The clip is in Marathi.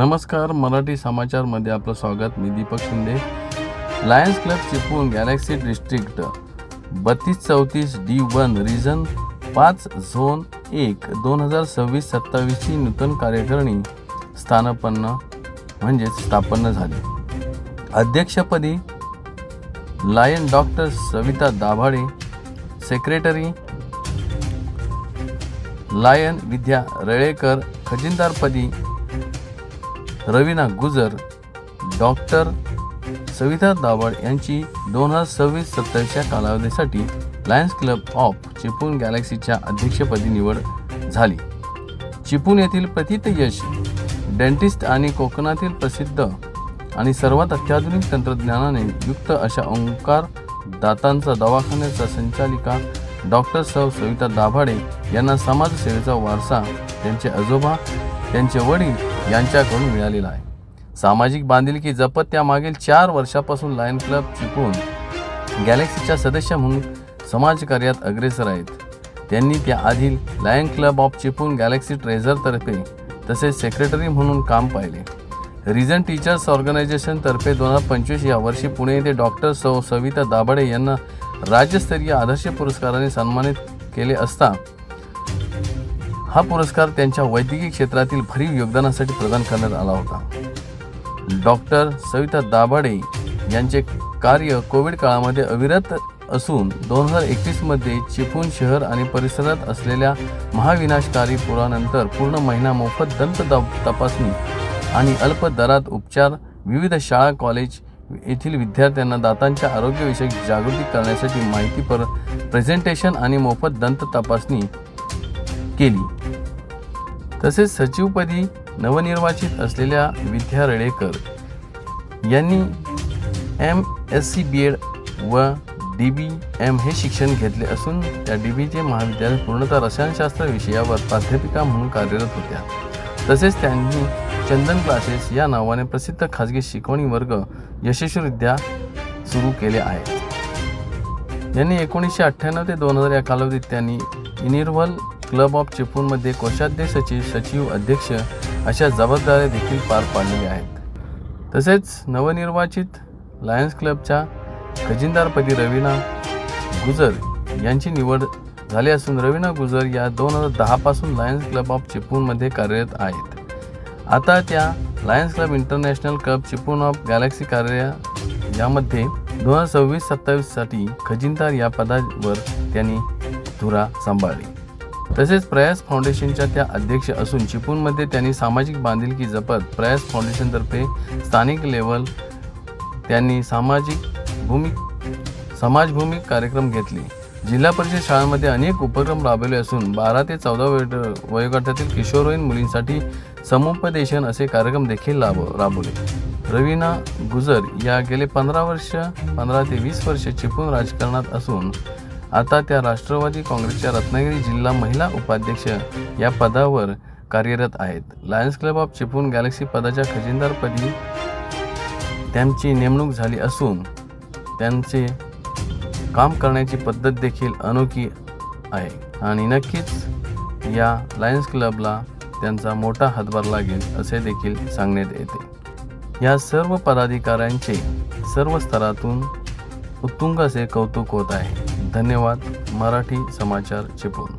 नमस्कार, मराठी समाचारमध्ये आपलं स्वागत. मी Deepak Shinde. Lions club Chiplun galaxy district 3234 D1 region 5 zone 1 2026-27 ची नूतन कार्यकारिणी स्थापन झाली. अध्यक्षपदी lion doctor Savita Dabhade, secretary lion Vidya Relekar, खजिनदारपदी रवीना गुजर, डॉक्टर सविता दाभाड यांची 2026-27 या कालावधीसाठी लायन्स क्लब ऑफ चिपळूण गॅलेक्सीच्या अध्यक्षपदी निवड झाली. चिपळूण येथील प्रथित यश डेंटिस्ट आणि कोकणातील प्रसिद्ध आणि सर्वात अत्याधुनिक तंत्रज्ञानाने युक्त अशा ओंकार दातांचा दवाखान्याचा संचालिका डॉक्टर सविता दाभाडे यांना समाजसेवेचा वारसा त्यांचे आजोबा, त्यांचे वडील यांच्याकडून मिळालेला आहे. सामाजिक बांधिलकी जपत त्या मागील 4 वर्षापासून लायन क्लब चिपळूण गॅलेक्सीच्या सदस्य म्हणून समाजकार्यात अग्रेसर आहेत. त्यांनी त्याआधी lion club of Chiplun galaxy ट्रेझरतर्फे तसेच सेक्रेटरी म्हणून काम पाहिले. रिजन टीचर्स ऑर्गनायझेशन तर्फे 2025 या वर्षी पुणे येथे डॉक्टर सविता दाभाडे यांना राज्यस्तरीय आदर्श पुरस्काराने सन्मानित केले असता हा पुरस्कार त्यांच्या वैद्यकीय क्षेत्रातील भरीव योगदानासाठी प्रदान करण्यात आला होता. डॉक्टर सविता दाभाडे यांचे कार्य कोविड काळामध्ये अविरत असून 2021 मध्ये चिपळूण शहर आणि परिसरात असलेल्या महाविनाशकारी पुरानंतर पूर्ण महिना मोफत दंत तपासणी आणि अल्प दरात उपचार, विविध शाळा कॉलेज येथील विद्यार्थ्यांना दातांच्या आरोग्यविषयक जागृती करण्यासाठी माहिती प्रेझेंटेशन आणि मोफत दंत तपासणी केली. तसेच सचिवपदी नवनिर्वाचित असलेल्या विद्या रेळेकर यांनी MSc BEd व DBM हे शिक्षण घेतले असून त्या DBJ महाविद्यालयात पूर्णतः रसायनशास्त्र विषयावर प्राध्यापिका म्हणून कार्यरत होत्या. तसेच त्यांनी चंदन क्लासेस या नावाने प्रसिद्ध खाजगी शिकवणी वर्ग यशस्वीरित्या सुरू केले आहेत. यांनी 1998 ते 2000 या कालावधीत त्यांनी युनिव्हर्सल क्लब ऑफ चिपळूणमध्ये कोषाध्यक्ष, सचिव, अध्यक्ष अशा जबाबदाऱ्या देखील पार पाडलेल्या आहेत. तसेच नवनिर्वाचित लायन्स क्लबच्या खजिनदारपदी रवीना गुजर यांची निवड झाली असून रवीना गुजर या 2010 पासून लायन्स क्लब ऑफ चिपळूणमध्ये कार्यरत आहेत. आता त्या Lions Club International Club Chiplun of Galaxy कार्य यामध्ये 2026-27 साठी खजिनदार या पदावर त्यांनी धुरा सांभाळली. तसेच प्रयास फाउंडेशनच्या त्या अध्यक्ष असून चिपळूणमध्ये त्यांनी सामाजिक बांधिलकी जपत प्रयास फाउंडेशनतर्फे स्थानिक लेवल त्यांनी समाजभूमिक कार्यक्रम घेतले. जिल्हा परिषद शाळांमध्ये अनेक उपक्रम राबवले असून 12 ते 14 वयोगटातील किशोरवयीन मुलींसाठी समुपदेशन असे कार्यक्रम देखील राबवले. रवीना गुजर या गेले 15 ते 20 वर्ष चिपळूण राजकारणात असून आता त्या राष्ट्रवादी काँग्रेसच्या रत्नागिरी जिल्हा महिला उपाध्यक्ष या पदावर कार्यरत आहेत. Lions club of Chiplun Galaxy पदाच्या खजिनदारपदी त्यांची नेमणूक झाली असून त्यांचे काम करण्याची पद्धत देखील अनोखी आहे आणि नक्कीच या लायन्स क्लबला त्यांचा मोठा हातभार लागेल असे देखील सांगण्यात येते. या सर्व पदाधिकाऱ्यांचे सर्व स्तरातून उत्तुंग असे कौतुक होत आहे. धन्यवाद. मराठी समाचार चिपळूण.